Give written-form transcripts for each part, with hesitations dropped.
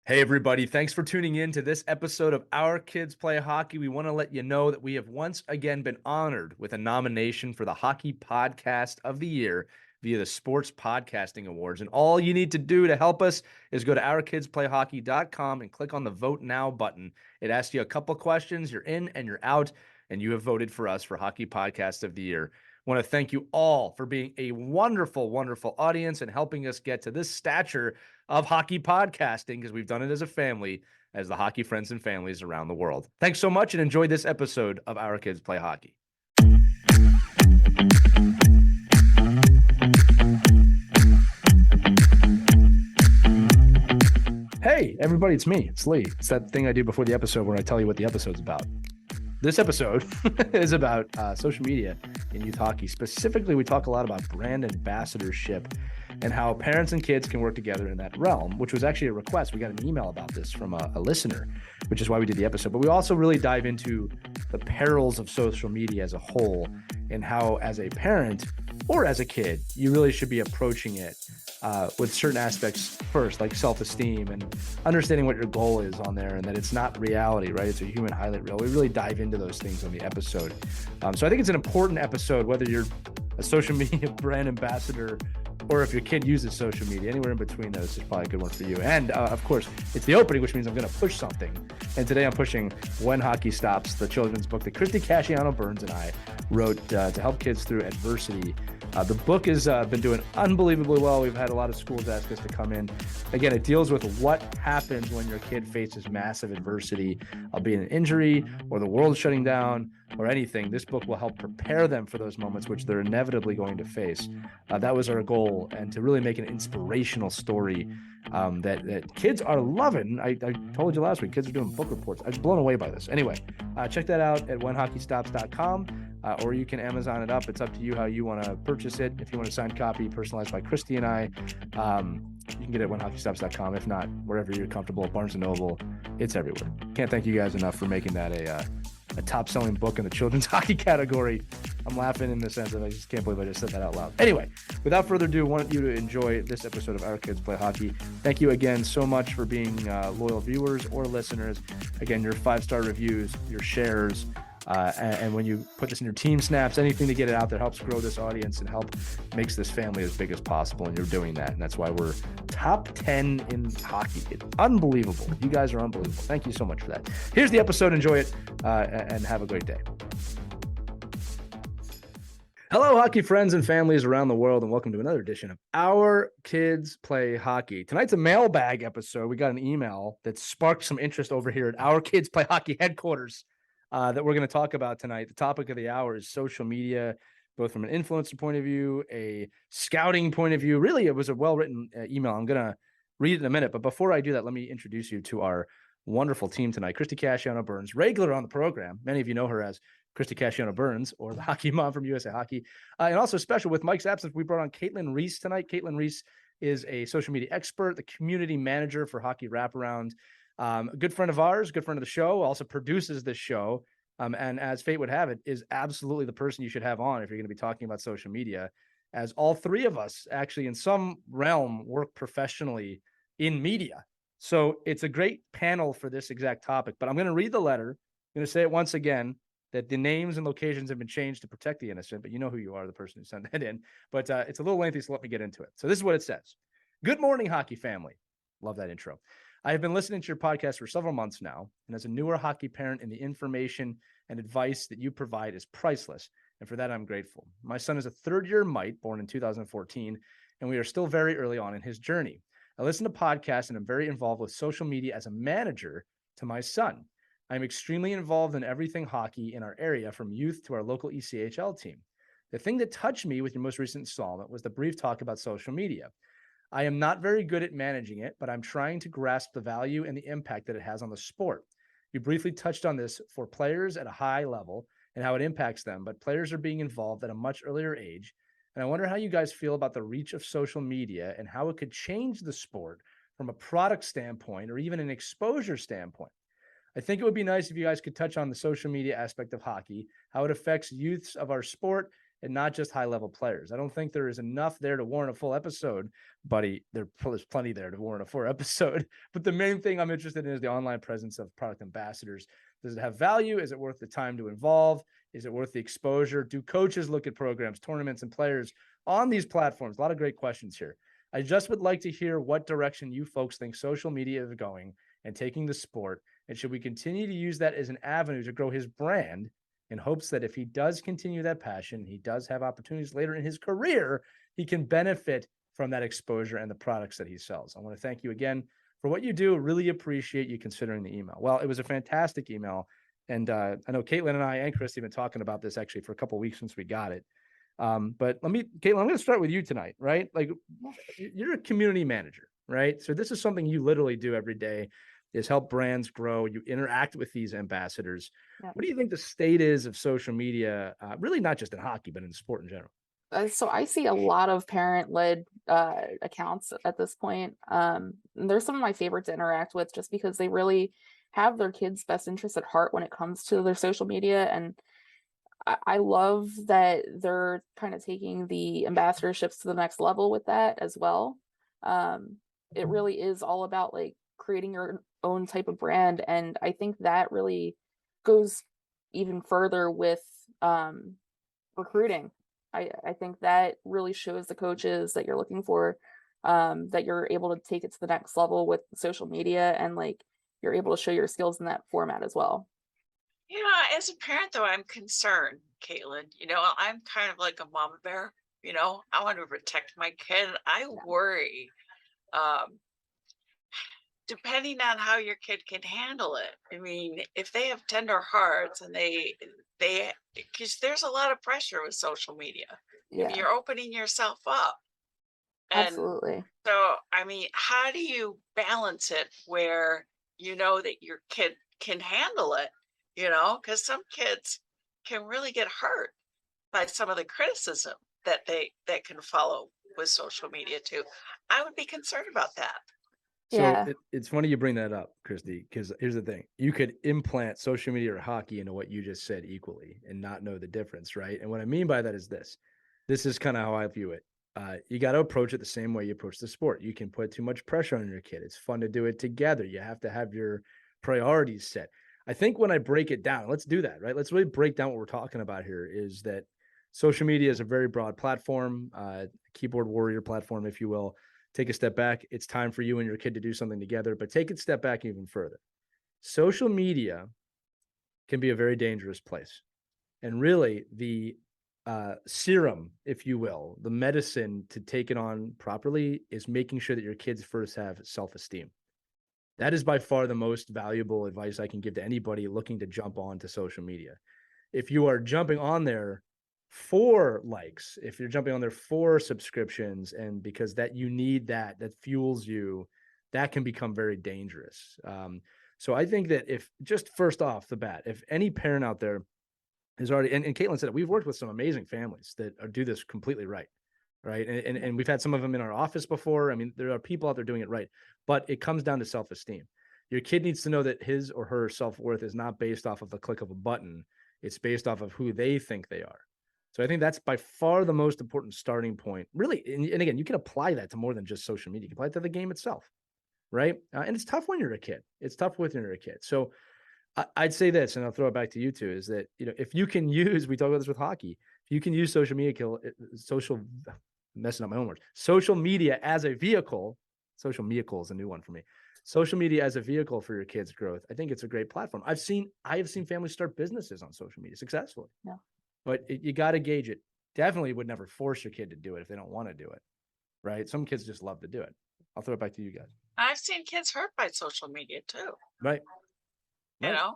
Hey, everybody. Thanks for tuning in to this episode of Our Kids Play Hockey. We want to let you know that we have once again been honored with a nomination for the Hockey Podcast of the Year via the Sports Podcasting Awards. And all you need to do to help us is go to ourkidsplayhockey.com and click on the Vote Now button. It asks you a couple questions. You're in and you're out, and you have voted for us for Hockey Podcast of the Year. I want to thank you all for being a wonderful, wonderful audience and helping us get to this stature of hockey podcasting, because we've done it as a family, as the hockey friends and families around the world. Thanks so much and enjoy this episode of Our Kids Play Hockey. Hey, everybody, it's me. It's Lee. It's that thing I do before the episode where I tell you what the episode's about. This episode is about social media in youth hockey. Specifically, we talk a lot about brand ambassadorship and how parents and kids can work together in that realm, which was actually a request. We got an email about this from a listener, which is why we did the episode. But we also really dive into the perils of social media as a whole and how, as a parent or as a kid, you really should be approaching it with certain aspects first, like self-esteem and understanding what your goal is on there and that it's not reality, right? It's a human highlight reel. We really dive into those things on the episode. So I think it's an important episode, whether you're a social media brand ambassador or if your kid uses social media. Anywhere in between those is probably a good one for you. And of course, it's the opening, which means I'm going to push something. And today I'm pushing When Hockey Stops, the children's book that Christy Casciano-Burns and I wrote to help kids through adversity. The book has been doing unbelievably well. We've had a lot of schools ask us to come in. Again, it deals with what happens when your kid faces massive adversity, albeit an injury or the world shutting down or anything. This book will help prepare them for those moments which they're inevitably going to face. That was our goal, and to really make an inspirational story that kids are loving. I told you last week, kids are doing book reports. I was blown away by this. Anyway, check that out at whenhockeystops.com. Or you can Amazon it up. It's up to you how you want to purchase it. If you want a signed copy personalized by Christy and I, you can get it at whenhockeystops.com. If not, wherever you're comfortable, Barnes & Noble, it's everywhere. Can't thank you guys enough for making that a top-selling book in the children's hockey category. I'm laughing in the sense of I just can't believe I just said that out loud. Anyway, without further ado, I want you to enjoy this episode of Our Kids Play Hockey. Thank you again so much for being loyal viewers or listeners. Again, your 5-star reviews, your shares, and when you put this in your team snaps, anything to get it out there helps grow this audience and help makes this family as big as possible. And you're doing that. And that's why we're top 10 in hockey. It's unbelievable. You guys are unbelievable. Thank you so much for that. Here's the episode. Enjoy it and have a great day. Hello, hockey friends and families around the world, and welcome to another edition of Our Kids Play Hockey. Tonight's a mailbag episode. We got an email that sparked some interest over here at Our Kids Play Hockey headquarters. That we're going to talk about tonight. The topic of the hour is social media, both from an influencer point of view, a scouting point of view. Really, it was a well-written email. I'm going to read it in a minute. But before I do that, let me introduce you to our wonderful team tonight. Christy Casciano-Burns, regular on the program. Many of you know her as Christy Casciano-Burns, or the hockey mom from USA Hockey. And also special with Mike's absence, we brought on Katelynn Reiss tonight. Katelynn Reiss is a social media expert, the community manager for Hockey Wraparound. A good friend of ours, good friend of the show, also produces this show. And as fate would have it, is absolutely the person you should have on if you're going to be talking about social media, as all three of us actually in some realm work professionally in media. So it's a great panel for this exact topic, but I'm going to read the letter. I'm going to say it once again, that the names and locations have been changed to protect the innocent, but you know who you are, the person who sent that in. But it's a little lengthy, so let me get into it. So this is what it says. Good morning, hockey family. Love that intro. I have been listening to your podcast for several months now, and as a newer hockey parent, and the information and advice that you provide is priceless, and for that I'm grateful. My son is a third-year mite, born in 2014, and we are still very early on in his journey. I listen to podcasts, and I'm very involved with social media as a manager to my son. I'm extremely involved in everything hockey in our area, from youth to our local ECHL team. The thing that touched me with your most recent installment was the brief talk about social media. I am not very good at managing it, but I'm trying to grasp the value and the impact that it has on the sport. You briefly touched on this for players at a high level and how it impacts them, but players are being involved at a much earlier age. And I wonder how you guys feel about the reach of social media and how it could change the sport from a product standpoint or even an exposure standpoint. I think it would be nice if you guys could touch on the social media aspect of hockey, how it affects youths of our sport, and not just high-level players. I don't think there is enough there to warrant a full episode, buddy. There's plenty there to warrant a full episode. But the main thing I'm interested in is the online presence of product ambassadors. Does it have value? Is it worth the time to involve? Is it worth the exposure? Do coaches look at programs, tournaments, and players on these platforms? A lot of great questions here. I just would like to hear what direction you folks think social media is going and taking the sport. And should we continue to use that as an avenue to grow his brand in hopes that if he does continue that passion, he does have opportunities later in his career, he can benefit from that exposure and the products that he sells. I want to thank you again for what you do. Really appreciate you considering the email. Well, it was a fantastic email. And I know Katelynn and I and Chris have been talking about this actually for a couple of weeks since we got it. But Katelynn, I'm going to start with you tonight, right? Like, you're a community manager, right? So this is something you literally do every day, is help brands grow. You interact with these ambassadors. Yep. What do you think the state is of social media, really not just in hockey, but in sport in general? So I see a lot of parent-led accounts at this point. They're some of my favorite to interact with just because they really have their kids' best interests at heart when it comes to their social media. And I love that they're kind of taking the ambassadorships to the next level with that as well. It really is all about like creating your own type of brand. And I think that really goes even further with recruiting. I think that really shows the coaches that you're looking for, that you're able to take it to the next level with social media, and like you're able to show your skills in that format as well. Yeah, as a parent though, I'm concerned, Katelynn. I'm kind of like a mama bear. I want to protect my kid. I worry, depending on how your kid can handle it. I mean, if they have tender hearts and because there's a lot of pressure with social media. Yeah. I mean, you're opening yourself up. And absolutely. So, I mean, how do you balance it where you know that your kid can handle it? Because some kids can really get hurt by some of the criticism that can follow with social media too. I would be concerned about that. So it's funny you bring that up, Christy, because here's the thing. You could implant social media or hockey into what you just said equally and not know the difference, right? And what I mean by that is this. This is kind of how I view it. You got to approach it the same way you approach the sport. You can put too much pressure on your kid. It's fun to do it together. You have to have your priorities set. I think when I break it down, let's do that, right? Let's really break down what we're talking about here, is that social media is a very broad platform, keyboard warrior platform, if you will. Take a step back. It's time for you and your kid to do something together, but take it a step back even further. Social media can be a very dangerous place. And really the serum, if you will, the medicine to take it on properly is making sure that your kids first have self-esteem. That is by far the most valuable advice I can give to anybody looking to jump onto social media. If you are jumping on there for likes, if you're jumping on there for subscriptions, and because that you need that fuels you, that can become very dangerous. So I think that if just first off the bat, if any parent out there is already, and Katelynn said it, we've worked with some amazing families that do this completely right. And we've had some of them in our office before. I mean, there are people out there doing it right, but it comes down to self-esteem. Your kid needs to know that his or her self-worth is not based off of the click of a button. It's based off of who they think they are. So I think that's by far the most important starting point, really. And again, you can apply that to more than just social media. You can apply it to the game itself, right? And it's tough when you're a kid. It's tough when you're a kid. So I'd say this, and I'll throw it back to you two, is that, if you can use, we talk about this with hockey, if you can use social media as a vehicle, social vehicle is a new one for me. Social media as a vehicle for your kids' growth, I think it's a great platform. I have seen families start businesses on social media successfully. Yeah. But you got to gauge it. Definitely would never force your kid to do it if they don't want to do it, right? Some kids just love to do it. I'll throw it back to you guys. I've seen kids hurt by social media too. Right. Yeah,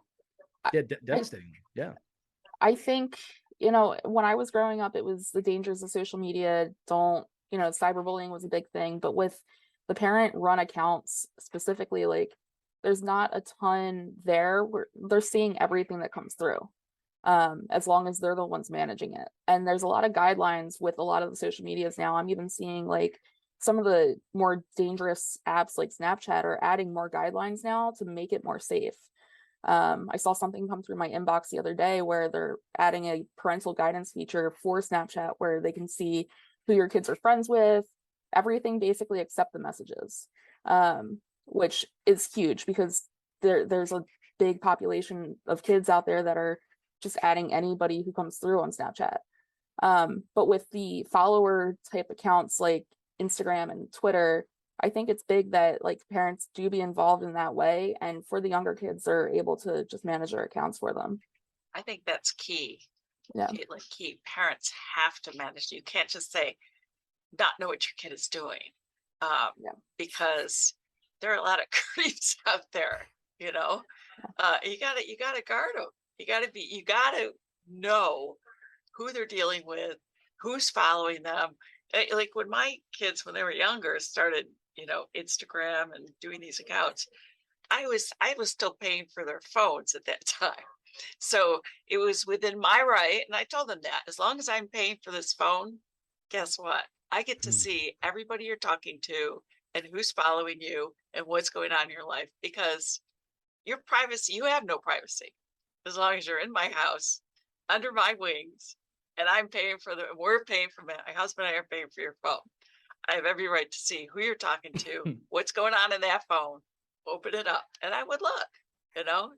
devastating. Yeah. I think, when I was growing up, it was the dangers of social media. Cyberbullying was a big thing, but with the parent run accounts specifically, like there's not a ton there where they're seeing everything that comes through. As long as they're the ones managing it. And there's a lot of guidelines with a lot of the social medias now. I'm even seeing like some of the more dangerous apps like Snapchat are adding more guidelines now to make it more safe. I saw something come through my inbox the other day where they're adding a parental guidance feature for Snapchat where they can see who your kids are friends with, everything basically except the messages, which is huge because there's a big population of kids out there that are just adding anybody who comes through on Snapchat. But with the follower type accounts like Instagram and Twitter, I think it's big that like parents do be involved in that way. And for the younger kids, they're able to just manage their accounts for them. I think that's key. Yeah. Like key parents have to manage. You can't just say, not know what your kid is doing. Because there are a lot of creeps out there, you know. You gotta guard them. You gotta know who they're dealing with, who's following them. Like when my kids, when they were younger, started, you know, Instagram and doing these accounts, I was still paying for their phones at that time. So it was within my right. And I told them that as long as I'm paying for this phone, guess what? I get to see everybody you're talking to and who's following you and what's going on in your life, because your privacy, you have no privacy as long as you're in my house, under my wings, and I'm paying for we're paying for my husband and I are paying for your phone. I have every right to see who you're talking to, what's going on in that phone, open it up. And I would look, you know.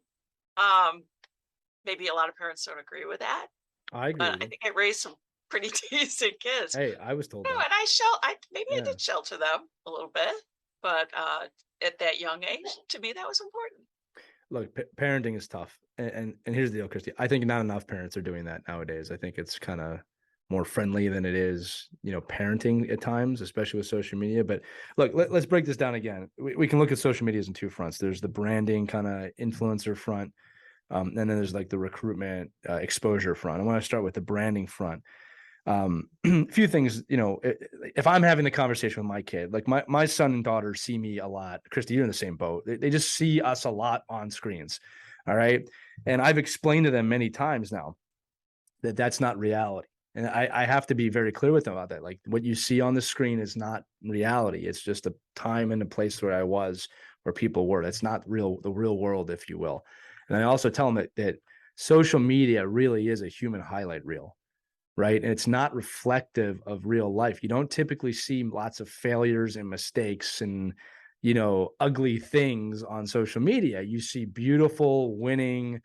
Maybe a lot of parents don't agree with that. I agree. But I think I raised some pretty decent kids. Hey, I was told that. And I did shelter them a little bit, but at that young age, to me, that was important. Look, parenting is tough. And here's the deal, Christy. I think not enough parents are doing that nowadays. I think it's kind of more friendly than it is, you know, parenting at times, especially with social media. But look, let's break this down again. We can look at social media in two fronts. There's the branding kind of influencer front. And then there's like the recruitment exposure front. I want to start with the branding front. A few things, you know, if I'm having the conversation with my kid, like my son and daughter see me a lot. Christy, you're in the same boat. They just see us a lot on screens. All right. And I've explained to them many times now that that's not reality. And I have to be very clear with them about that. Like what you see on the screen is not reality. It's just a time and a place where I was, where people were. That's not the real world, if you will. And I also tell them that social media really is a human highlight reel, right? And it's not reflective of real life. You don't typically see lots of failures and mistakes and, you know, ugly things on social media. You see beautiful, winning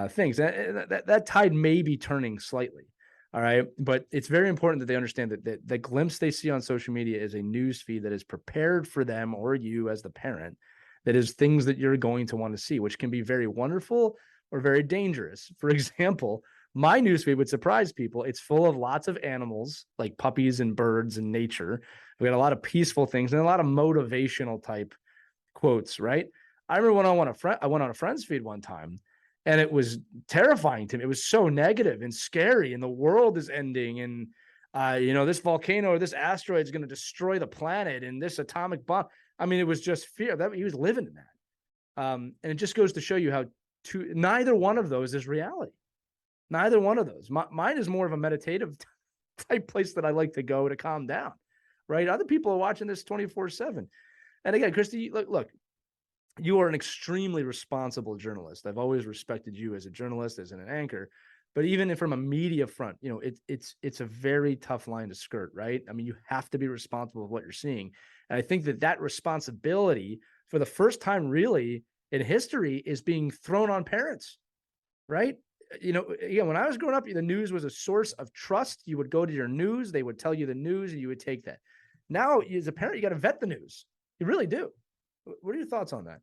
things. That tide may be turning slightly. All right. But it's very important that they understand that the glimpse they see on social media is a news feed that is prepared for them or you as the parent, that is things that you're going to want to see, which can be very wonderful or very dangerous. For example, my newsfeed would surprise people. It's full of lots of animals like puppies and birds and nature. We got a lot of peaceful things and a lot of motivational type quotes, right? I remember when I went on a friend's feed one time, and it was terrifying to me. It was so negative and scary, and the world is ending, and you know, this volcano or this asteroid is going to destroy the planet, and this atomic bomb. I mean, it was just fear that he was living in that. And it just goes to show you how neither one of those is reality. Neither one of those. Mine is more of a meditative type place that I like to go to calm down, right? Other people are watching this 24/7. And again, Christy, look, you are an extremely responsible journalist. I've always respected you as a journalist, as an anchor. But even from a media front, you know, it's a very tough line to skirt, right? I mean, you have to be responsible of what you're seeing. And I think that responsibility, for the first time really in history, is being thrown on parents, right? You know, again, when I was growing up, the news was a source of trust. You would go to your news, they would tell you the news, and you would take that. Now, as a parent, you got to vet the news. You really do. What are your thoughts on that?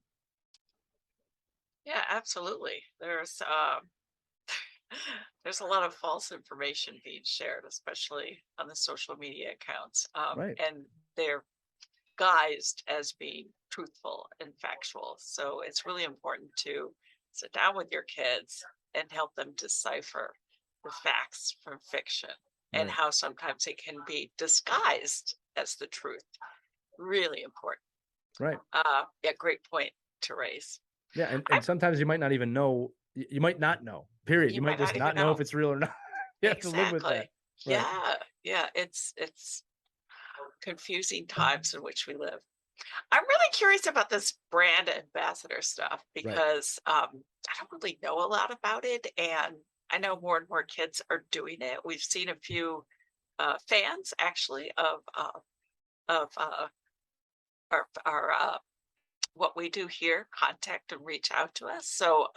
Yeah, absolutely. There's a lot of false information being shared, especially on the social media accounts. Right. And they're guised as being truthful and factual. So it's really important to sit down with your kids and help them decipher the facts from fiction, and how sometimes it can be disguised as the truth. Really important. Right. Yeah, great point to raise. Yeah, and sometimes you might not even know. You might not know. Period. You might just not know if it's real or not. You have to live with that. Right. Yeah. It's confusing times in which we live. I'm really curious about this brand ambassador stuff Right. because I don't really know a lot about it, and I know more and more kids are doing it. We've seen a few fans actually of our what we do here contact and reach out to us. So,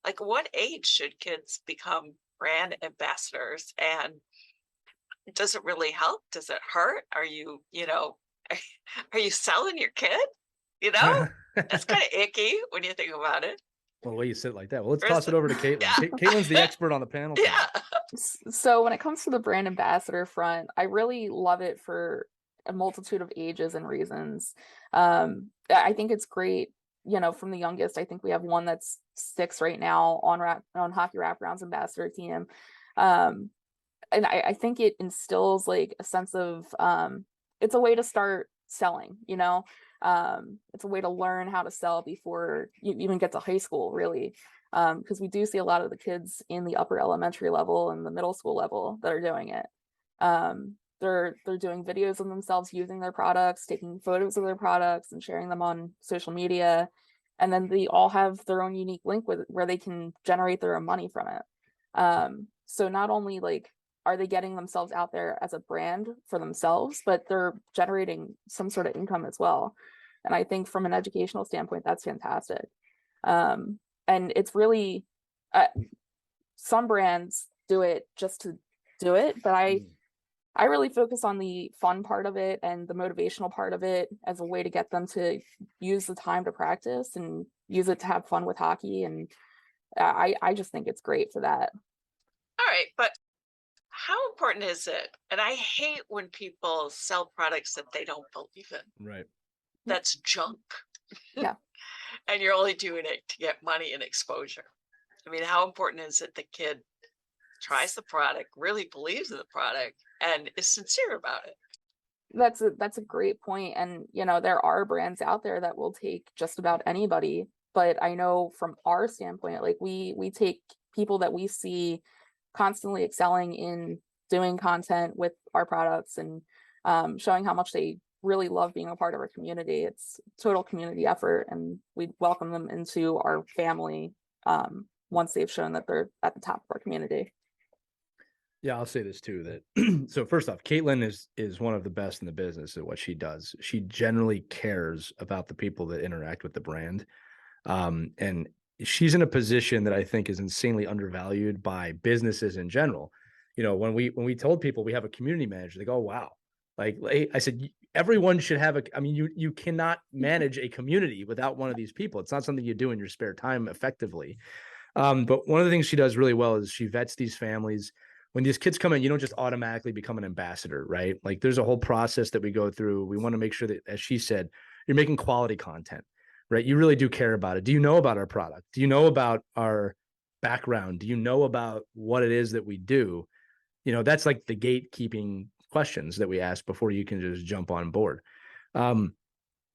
like, what age should kids become brand ambassadors? And does it really help? Does it hurt? Are you, are you selling your kid? You know, that's kind of icky when you think about it. Well, the way you said it like that. Well, let's Or is toss it over to Katelynn. yeah. Katelyn's the expert on the panel tonight. Yeah. So when it comes to the brand ambassador front, I really love it for a multitude of ages and reasons. I think it's great, from the youngest. I think we have one that's 6 right now on Hockey Wraparound's ambassador team. And I think it instills like a sense of it's a way to start selling, it's a way to learn how to sell before you even get to high school, really. Because we do see a lot of the kids in the upper elementary level and the middle school level that are doing it. They're doing videos of themselves using their products, taking photos of their products and sharing them on social media. And then they all have their own unique link with it where they can generate their own money from it. So not only like are they getting themselves out there as a brand for themselves, but they're generating some sort of income as well. And I think from an educational standpoint, that's fantastic. And it's really, some brands do it just to do it, but I really focus on the fun part of it and the motivational part of it as a way to get them to use the time to practice and use it to have fun with hockey. And I just think it's great for that. All right, but how important is it? And I hate when people sell products that they don't believe in. Right. That's junk. Yeah. And you're only doing it to get money and exposure. I mean, how important is it the kid tries the product, really believes in the product, and is sincere about it? That's a great point. And there are brands out there that will take just about anybody. But I know from our standpoint, like we take people that we see constantly excelling in doing content with our products and showing how much they really love being a part of our community. It's total community effort, and we welcome them into our family once they've shown that they're at the top of our community. Yeah, I'll say this too, that so first off, Katelynn is one of the best in the business at what she does. She generally cares about the people that interact with the brand. And she's in a position that I think is insanely undervalued by businesses in general. When we told people we have a community manager, they go, oh, wow. Like I said, everyone should have you cannot manage a community without one of these people. It's not something you do in your spare time effectively. But one of the things she does really well is she vets these families. When these kids come in, you don't just automatically become an ambassador, right? Like there's a whole process that we go through. We want to make sure that, as she said, you're making quality content, right? You really do care about it. Do you know about our product? Do you know about our background? Do you know about what it is that we do? That's like the gatekeeping questions that we ask before you can just jump on board. Again,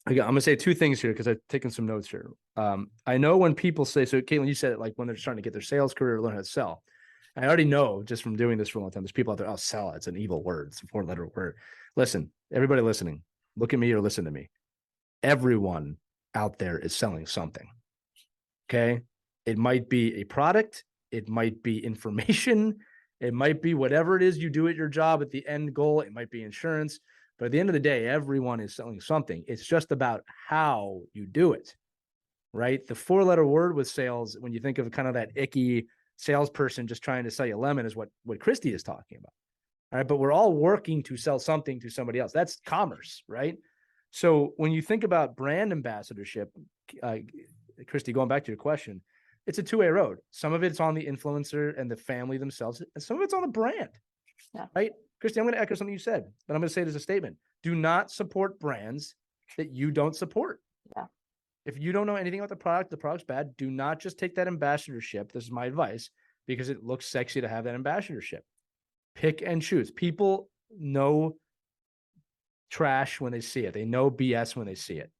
I'm going to say 2 things here because I've taken some notes here. I know when people say, so Katelynn, you said it like when they're starting to get their sales career, learn how to sell. I already know just from doing this for a long time, there's people out there, oh, sell, it's an evil word. It's a 4-letter word. Listen, everybody listening, look at me or listen to me. Everyone out there is selling something. Okay. It might be a product. It might be information. It might be whatever it is you do at your job at the end goal. It might be insurance. But at the end of the day, everyone is selling something. It's just about how you do it, right? The 4-letter word with sales, when you think of kind of that icky salesperson just trying to sell you a lemon, is what Christy is talking about. All right. But we're all working to sell something to somebody else. That's commerce, right? So when you think about brand ambassadorship, Christy, going back to your question, it's a 2-way road. Some of it's on the influencer and the family themselves, and some of it's on the brand, right? Christy, I'm going to echo something you said, but I'm going to say it as a statement. Do not support brands that you don't support. Yeah. If you don't know anything about the product's bad, do not just take that ambassadorship. This is my advice, because it looks sexy to have that ambassadorship. Pick and choose. People know trash when they see it. They know BS when they see it.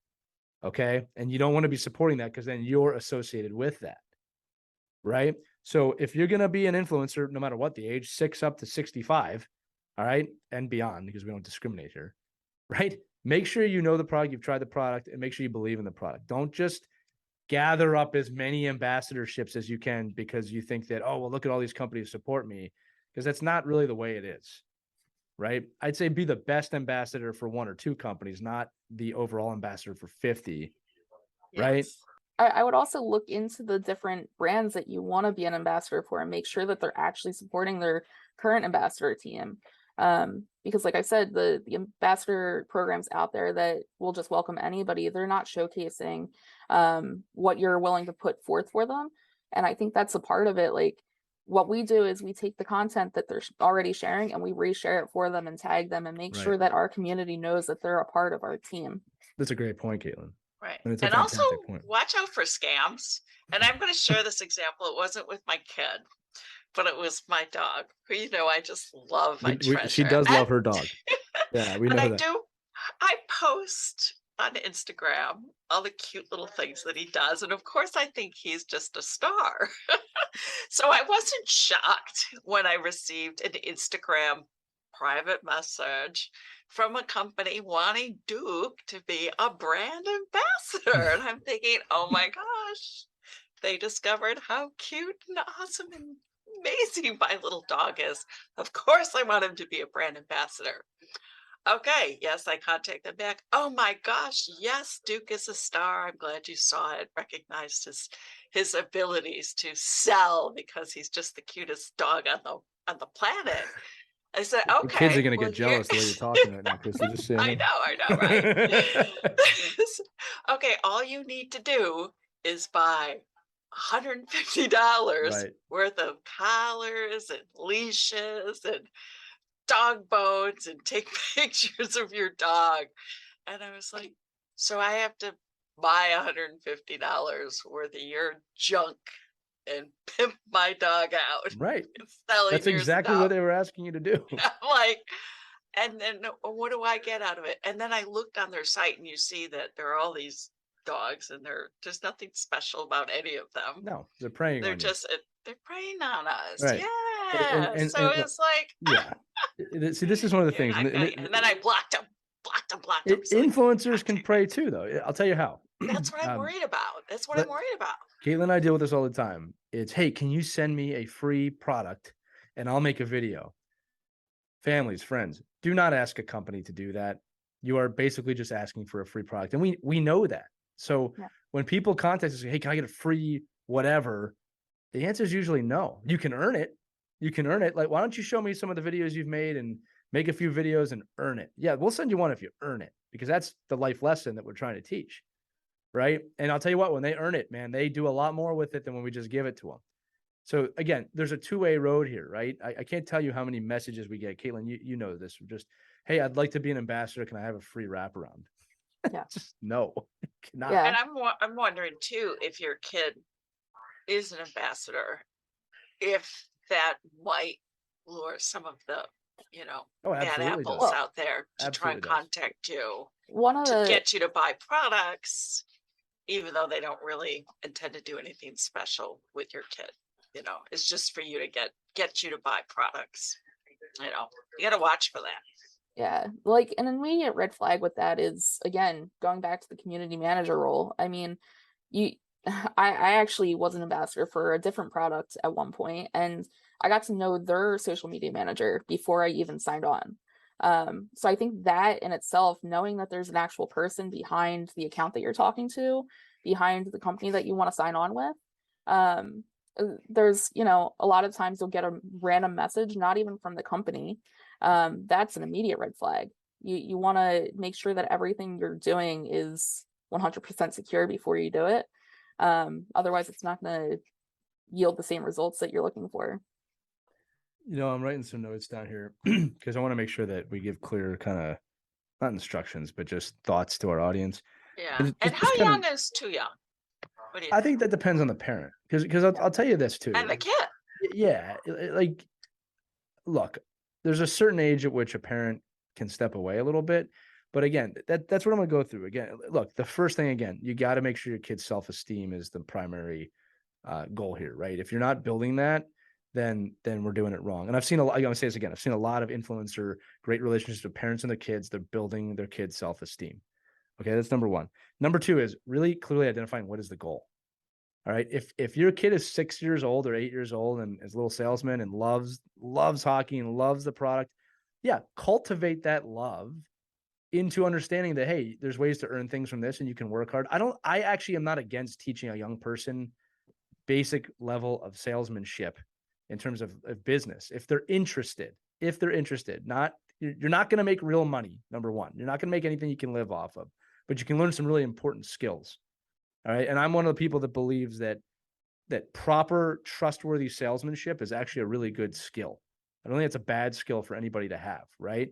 Okay. And you don't want to be supporting that because then you're associated with that. Right. So if you're going to be an influencer, no matter what the age, 6 up to 65, all right, and beyond, because we don't discriminate here, right? make sure you know the product, you've tried the product, and make sure you believe in the product. Don't just gather up as many ambassadorships as you can because you think that, oh, well, look at all these companies support me, because that's not really the way it is, right? I'd say be the best ambassador for 1 or 2 companies, not the overall ambassador for 50, right? Yes. I would also look into the different brands that you want to be an ambassador for and make sure that they're actually supporting their current ambassador team. Because like I said, the ambassador programs out there that will just welcome anybody, they're not showcasing what you're willing to put forth for them. And I think that's a part of it. Like, what we do is we take the content that they're already sharing and we reshare it for them and tag them and make sure that our community knows that they're a part of our team. That's a great point, Katelynn. Right. And it's a And also fantastic point. watch out for scams. And I'm going to share this example. It wasn't with my kid, but it was my dog, who, you know, I just love. I treasure. She does love her dog. Yeah, we know and that. I post on Instagram all the cute little things that he does. And of course, I think he's just a star. So I wasn't shocked when I received an Instagram private message from a company wanting Duke to be a brand ambassador. And I'm thinking, oh my gosh, they discovered how cute and awesome and amazing my little dog is. Of course, I want him to be a brand ambassador. Okay, yes, I contact them back. Oh my gosh, yes, Duke is a star. I'm glad you saw it, recognized his abilities to sell because he's just the cutest dog on the planet. I said, okay. The kids are going to get jealous the way you're talking right now, Chris. Just saying. I know, right? Okay, all you need to do is buy $150 worth of collars and leashes and dog bones and take pictures of your dog. And I was like, so I have to buy $150 worth of your junk and pimp my dog out. Right. That's exactly what they were asking you to do. I'm like, and then what do I get out of it? And then I looked on their site and you see that there are all these dogs and there's nothing special about any of them. No, they're preying on you. They're preying on us. Right. Yeah. So it's like, yeah. See, this is one of the things. And then I blocked them. So influencers can prey too, though. I'll tell you how. That's what I'm worried about. That's what I'm worried about. Katelynn and I deal with this all the time. It's, hey, can you send me a free product and I'll make a video? Families, friends, do not ask a company to do that. You are basically just asking for a free product. And we know that. So when people contact us, hey, can I get a free whatever? The answer is usually no. You can earn it. You can earn it. Like, why don't you show me some of the videos you've made and make a few videos and earn it? Yeah, we'll send you one if you earn it, because that's the life lesson that we're trying to teach. Right. And I'll tell you what, when they earn it, man, they do a lot more with it than when we just give it to them. So again, there's a two-way road here, right? I can't tell you how many messages we get. Katelynn, you know this. Just, hey, I'd like to be an ambassador. Can I have a free wraparound? Yeah. Just no. Cannot. Yeah. And I'm wondering too, if your kid is an ambassador, if that might lure some of the, bad apples out there to try and contact you to get you to buy products, even though they don't really intend to do anything special with your kid. It's just for you to get you to buy products. You got to watch for that. Yeah, like an immediate red flag with that is, again, going back to the community manager role. I mean, I actually was an ambassador for a different product at one point, and I got to know their social media manager before I even signed on. So I think that in itself, knowing that there's an actual person behind the account that you're talking to, behind the company that you want to sign on with, there's, a lot of times you'll get a random message, not even from the company. That's an immediate red flag. You want to make sure that everything you're doing is 100% secure before you do it. Otherwise, it's not going to yield the same results that you're looking for. I'm writing some notes down here because I want to make sure that we give clear kind of, not instructions, but just thoughts to our audience. Yeah. And how young is too young? I think that depends on the parent, because I'll tell you this too. And the kid. Yeah. Like, look, there's a certain age at which a parent can step away a little bit. But again, that's what I'm going to go through. Again, look, the first thing, again, you got to make sure your kid's self-esteem is the primary goal here, right? If you're not building that, then we're doing it wrong. And I've seen a lot, I'm gonna say this again, I've seen a lot of influencer, great relationships with parents and their kids. They're building their kids' self-esteem. Okay, that's number one. Number two is really clearly identifying what is the goal. All right. If your kid is 6 years old or 8 years old and is a little salesman and loves hockey and loves the product, yeah, cultivate that love into understanding that, hey, there's ways to earn things from this and you can work hard. I actually am not against teaching a young person basic level of salesmanship in terms of business. If they're interested, not, you're not going to make real money. Number one, you're not going to make anything you can live off of, but you can learn some really important skills. All right. And I'm one of the people that believes that proper, trustworthy salesmanship is actually a really good skill. I don't think it's a bad skill for anybody to have. Right.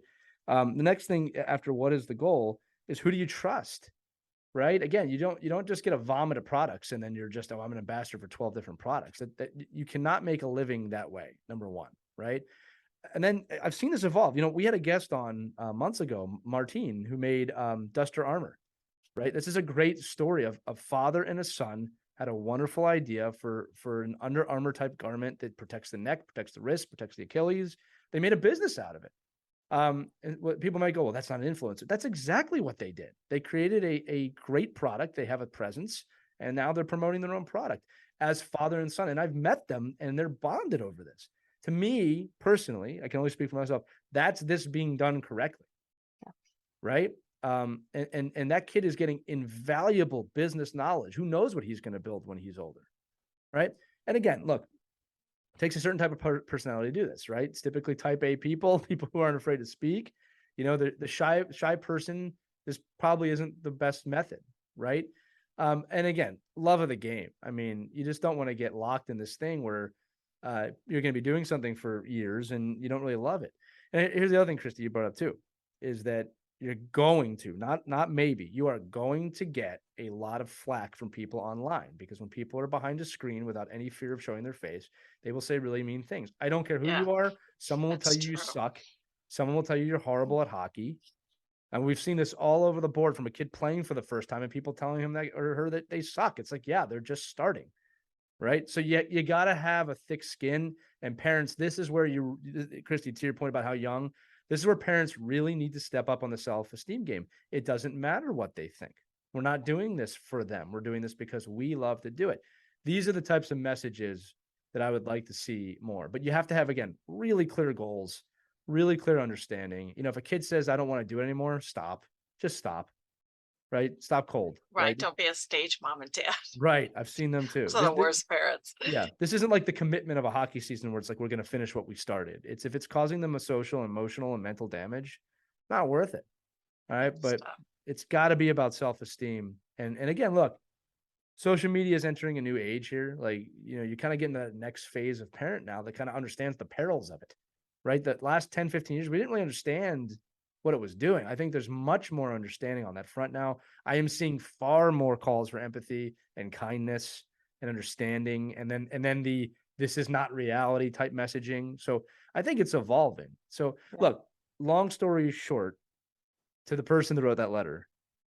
The next thing after what is the goal is who do you trust? Right. Again, you don't just get a vomit of products and then you're just, I'm an ambassador for 12 different products. That you cannot make a living that way. Number one. Right. And then I've seen this evolve. We had a guest on months ago, Martine, who made Duster Armor. Right. This is a great story of a father and a son had a wonderful idea for an Under Armour type garment that protects the neck, protects the wrist, protects the Achilles. They made a business out of it. And what people might go, well, that's not an influencer. That's exactly what they did. They created a great product. They have a presence, and now they're promoting their own product as father and son. And I've met them, and they're bonded over this. To me personally, I can only speak for myself. That's this being done correctly, right? And that kid is getting invaluable business knowledge. Who knows what he's going to build when he's older, right? And again, look, it takes a certain type of personality to do this, right? It's typically type A people who aren't afraid to speak. The shy person, this probably isn't the best method, right? And again, love of the game. I mean, you just don't want to get locked in this thing where you're going to be doing something for years and you don't really love it. And here's the other thing, Christy, you brought up too, is that you're going to, not maybe, you are going to get a lot of flack from people online, because when people are behind a screen without any fear of showing their face, they will say really mean things. I don't care who you are. Someone will tell you you suck. Someone will tell you you're horrible at hockey. And we've seen this all over the board, from a kid playing for the first time and people telling him that or her that they suck. It's like, yeah, they're just starting. Right. So you got to have a thick skin, and parents, this is where Christy, to your point about how young, this is where parents really need to step up on the self-esteem game. It doesn't matter what they think. We're not doing this for them. We're doing this because we love to do it. These are the types of messages that I would like to see more. But you have to have, again, really clear goals, really clear understanding. If a kid says, I don't want to do it anymore, stop. Just stop. Right? Stop cold. Right. Don't be a stage mom and dad. Right. I've seen them too. Those are the worst parents. Yeah. This isn't like the commitment of a hockey season where it's like, we're going to finish what we started. It's if it's causing them a social, emotional, and mental damage, not worth it. All right. But it's got to be about self-esteem. And again, look, social media is entering a new age here. Like, you kind of get in the next phase of parent now that kind of understands the perils of it, right? The last 10, 15 years, we didn't really understand what it was doing. I think there's much more understanding on that front now. I am seeing far more calls for empathy and kindness and understanding. And then the, this is not reality type messaging. So I think it's evolving. So look, long story short, to the person that wrote that letter,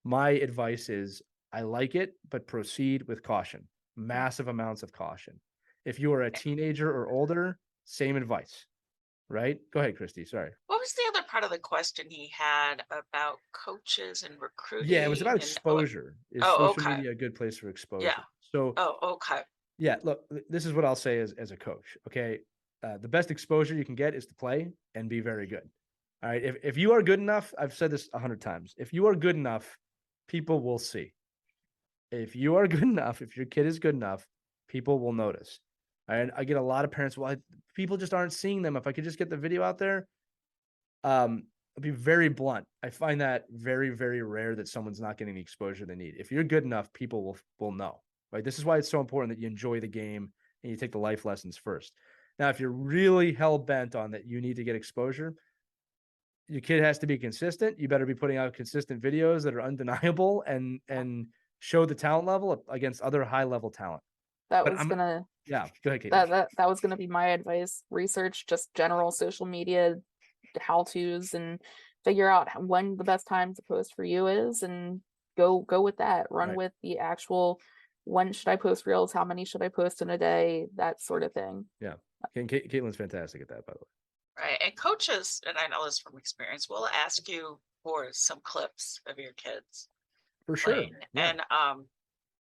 my advice is, I like it, but proceed with caution, massive amounts of caution. If you are a teenager or older, same advice. Right? Go ahead, Christy. Sorry. What was the other part of the question he had about coaches and recruiting? Yeah, it was about exposure. Is social media a good place for exposure? Yeah. So, yeah, look, this is what I'll say as a coach. Okay. The best exposure you can get is to play and be very good. All right. If you are good enough, I've said this 100 times. If you are good enough, people will see. If you are good enough, if your kid is good enough, people will notice. And I get a lot of parents, people just aren't seeing them. If I could just get the video out there, I'll be very blunt. I find that very, very rare that someone's not getting the exposure they need. If you're good enough, people will know, right? This is why it's so important that you enjoy the game and you take the life lessons first. Now, if you're really hell-bent on that you need to get exposure, your kid has to be consistent. You better be putting out consistent videos that are undeniable and show the talent level against other high-level talent. That was gonna go ahead, Kate. That was gonna be my advice. Research just general social media how-tos and figure out when the best time to post for you is, and go with that. Run with the actual, when should I post reels? How many should I post in a day? That sort of thing. Yeah. And Katelynn's fantastic at that, by the way. Right. And coaches, and I know this from experience, will ask you for some clips of your kids For sure. playing. Yeah.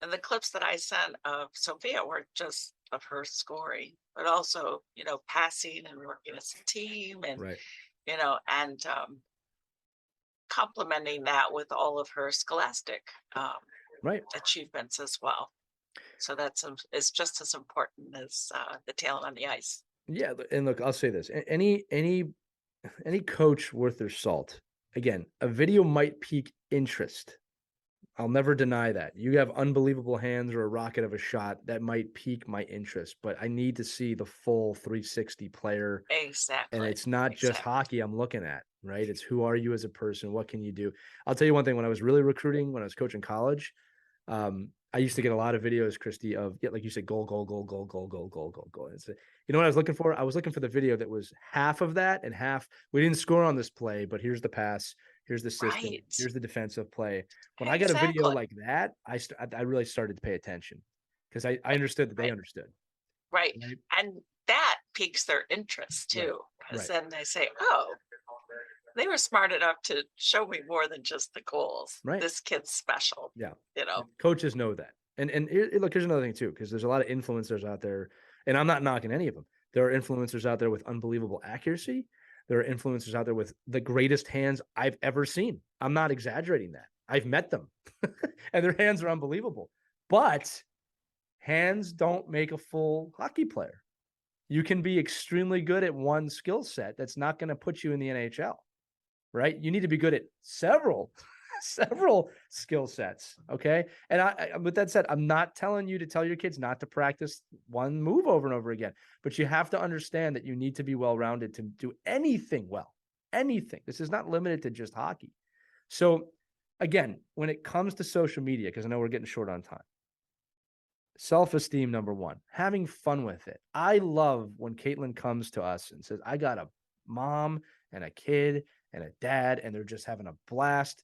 And the clips that I sent of Sophia were just of her scoring, but also, passing and working as a team and, Right. And complementing that with all of her scholastic Right. achievements as well. So it's just as important as the talent on the ice. Yeah, and look, I'll say this: any coach worth their salt, again, a video might pique interest. I'll never deny that. You have unbelievable hands or a rocket of a shot that might pique my interest, but I need to see the full 360 player. Exactly. And it's not just hockey I'm looking at, right? It's who are you as a person? What can you do? I'll tell you one thing. When I was really recruiting, when I was coaching college, I used to get a lot of videos, Christy, of, like you said, goal, goal, goal, goal, goal, goal, goal, goal, goal. And you know what I was looking for? I was looking for the video that was half of that and half. We didn't score on this play, but here's the pass. Here's the system. Right. Here's the defensive play. When I got a video like that, I really started to pay attention because I understood that they understood. Right. And that piques their interest too. Because then they say, oh, they were smart enough to show me more than just the goals. Right. This kid's special. Yeah. And coaches know that. And look, here's another thing too, because there's a lot of influencers out there, and I'm not knocking any of them. There are influencers out there with unbelievable accuracy. There are influencers out there with the greatest hands I've ever seen. I'm not exaggerating that. I've met them and their hands are unbelievable, but hands don't make a full hockey player. You can be extremely good at one skill set. That's not going to put you in the NHL, right? You need to be good at several skill sets. Okay. And I, with that said, I'm not telling you to tell your kids not to practice one move over and over again, but you have to understand that you need to be well-rounded to do anything well, anything. This is not limited to just hockey. So again, when it comes to social media, because I know we're getting short on time, self-esteem, number one, having fun with it. I love when Katelynn comes to us and says, I got a mom and a kid and a dad, and they're just having a blast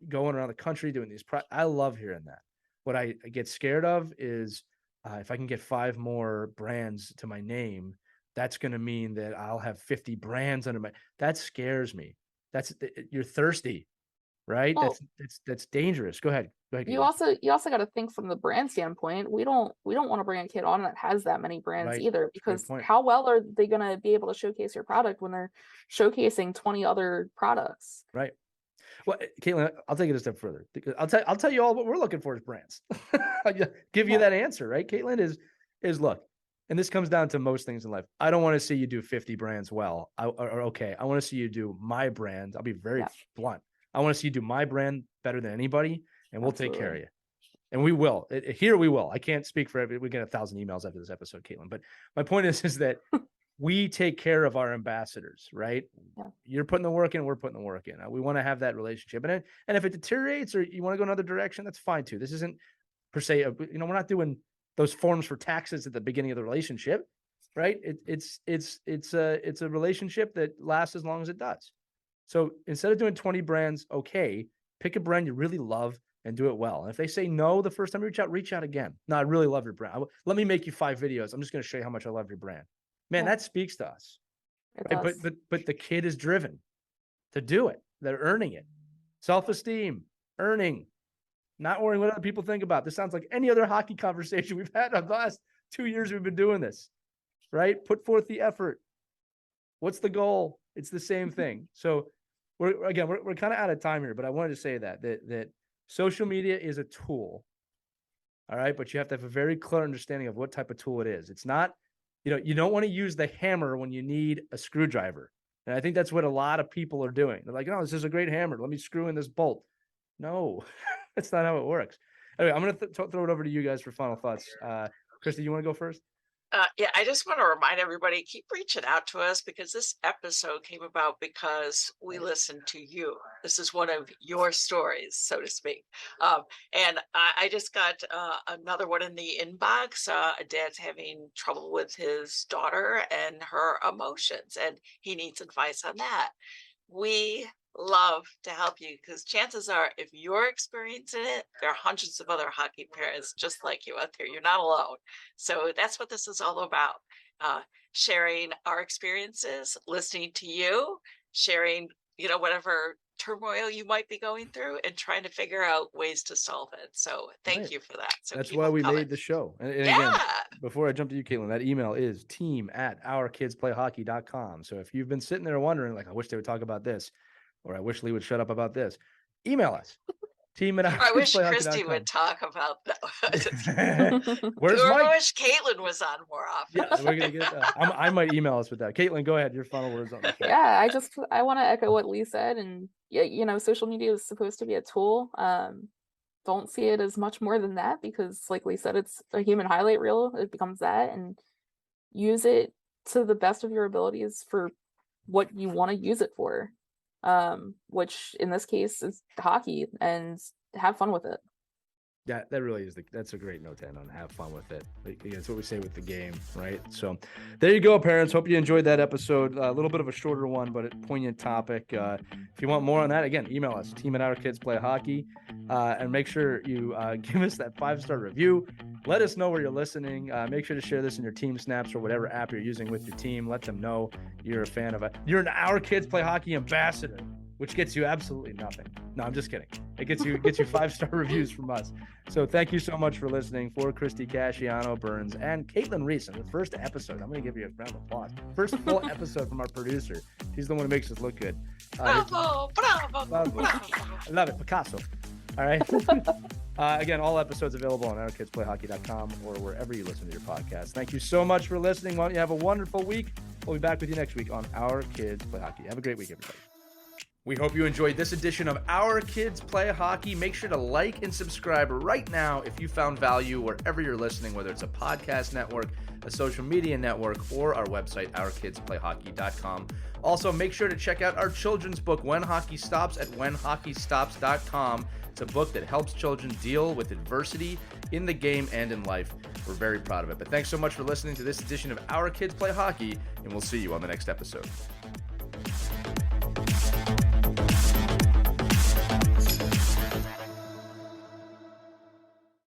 going around the country doing these. I love hearing that. What I get scared of is if I can get 5 more brands to my name, that's going to mean that I'll have 50 brands under that scares me. You're thirsty, right? Well, that's dangerous. Go ahead. You also got to think from the brand standpoint. We don't want to bring a kid on that has that many brands either, because how well are they going to be able to showcase your product when they're showcasing 20 other products? Right. Well, Katelynn, I'll take it a step further. I'll tell you all what we're looking for as brands. I'll give you that answer, right? Katelynn is look, and this comes down to most things in life. I don't want to see you do 50 brands well. Okay. I want to see you do my brand. I'll be very blunt. I want to see you do my brand better than anybody, and we'll take care of you. And we will. Here we will. I can't speak for every. We get 1,000 emails after this episode, Katelynn. But my point is that we take care of our ambassadors, right? Yeah. You're putting the work in, we're putting the work in. We want to have that relationship. And if it deteriorates or you want to go another direction, that's fine too. This isn't per se, we're not doing those forms for taxes at the beginning of the relationship, right? It's a relationship that lasts as long as it does. So instead of doing 20 brands, okay, pick a brand you really love and do it well. And if they say no the first time you reach out again. No, I really love your brand. Let me make you 5 videos. I'm just going to show you how much I love your brand. Man, that speaks to us. Right? But the kid is driven to do it. They're earning it. Self-esteem, earning, not worrying what other people think about. This sounds like any other hockey conversation we've had in the last 2 years we've been doing this, right? Put forth the effort. What's the goal? It's the same thing. So we're kind of out of time here, but I wanted to say that social media is a tool. All right. But you have to have a very clear understanding of what type of tool it is. It's not, you don't want to use the hammer when you need a screwdriver. And I think that's what a lot of people are doing. They're like, oh, this is a great hammer. Let me screw in this bolt. No, that's not how it works. Anyway, I'm going to throw it over to you guys for final thoughts. Christy, you want to go first? Yeah, I just want to remind everybody, keep reaching out to us, because this episode came about because we listened to you. This is one of your stories, so to speak. And I just got another one in the inbox. A dad's having trouble with his daughter and her emotions, and he needs advice on that. We love to help you, because chances are, if you're experiencing it, there are hundreds of other hockey parents just like you out there. You're not alone. So that's what this is all about. sharing our experiences, listening to you, sharing, whatever turmoil you might be going through, and trying to figure out ways to solve it. So thank Right. you for that. So That's keep why them we coming. made the show. And Yeah. again, before I jump to you, Katelynn, that email is team@ourkidsplayhockey.com. So if you've been sitting there wondering, like, I wish they would talk about this, or I wish Lee would shut up about this, email us. I wish Christy team@ourkidsplayhockey.com. would talk about that. Where's Or Mike? I wish Katelynn was on more often. Yeah, we're gonna get that. I might email us with that. Katelynn, go ahead. Your final words on the show. Yeah, I want to echo what Lee said, and social media is supposed to be a tool. Don't see it as much more than that, because like Lee said, it's a human highlight reel. It becomes that, and use it to the best of your abilities for what you want to use it for, which in this case is hockey, and have fun with it. Yeah, that really is that's a great note to end on. Have fun with it. That's what we say with the game, right? So there you go, parents. Hope you enjoyed that episode. A little bit of a shorter one, but a poignant topic. If you want more on that, again, email us, team@ourkidsplayhockey, and make sure you give us that 5-star review. Let us know where you're listening. Make sure to share this in your team snaps or whatever app you're using with your team. Let them know you're a fan of it. You're an Our Kids Play Hockey ambassador, which gets you absolutely nothing. No, I'm just kidding. It gets you 5-star reviews from us. So thank you so much for listening. For Christy Casciano Burns and Katelynn Reiss, in the first episode, I'm going to give you a round of applause. First full episode from our producer. She's the one who makes us look good. Bravo. I love it, Picasso. All right. Again, all episodes available on ourkidsplayhockey.com or wherever you listen to your podcast. Thank you so much for listening. Why don't you have a wonderful week? We'll be back with you next week on Our Kids Play Hockey. Have a great week, everybody. We hope you enjoyed this edition of Our Kids Play Hockey. Make sure to like and subscribe right now if you found value wherever you're listening, whether it's a podcast network, a social media network, or our website, ourkidsplayhockey.com. Also, make sure to check out our children's book, When Hockey Stops, at whenhockeystops.com. It's a book that helps children deal with adversity in the game and in life. We're very proud of it. But thanks so much for listening to this edition of Our Kids Play Hockey, and we'll see you on the next episode.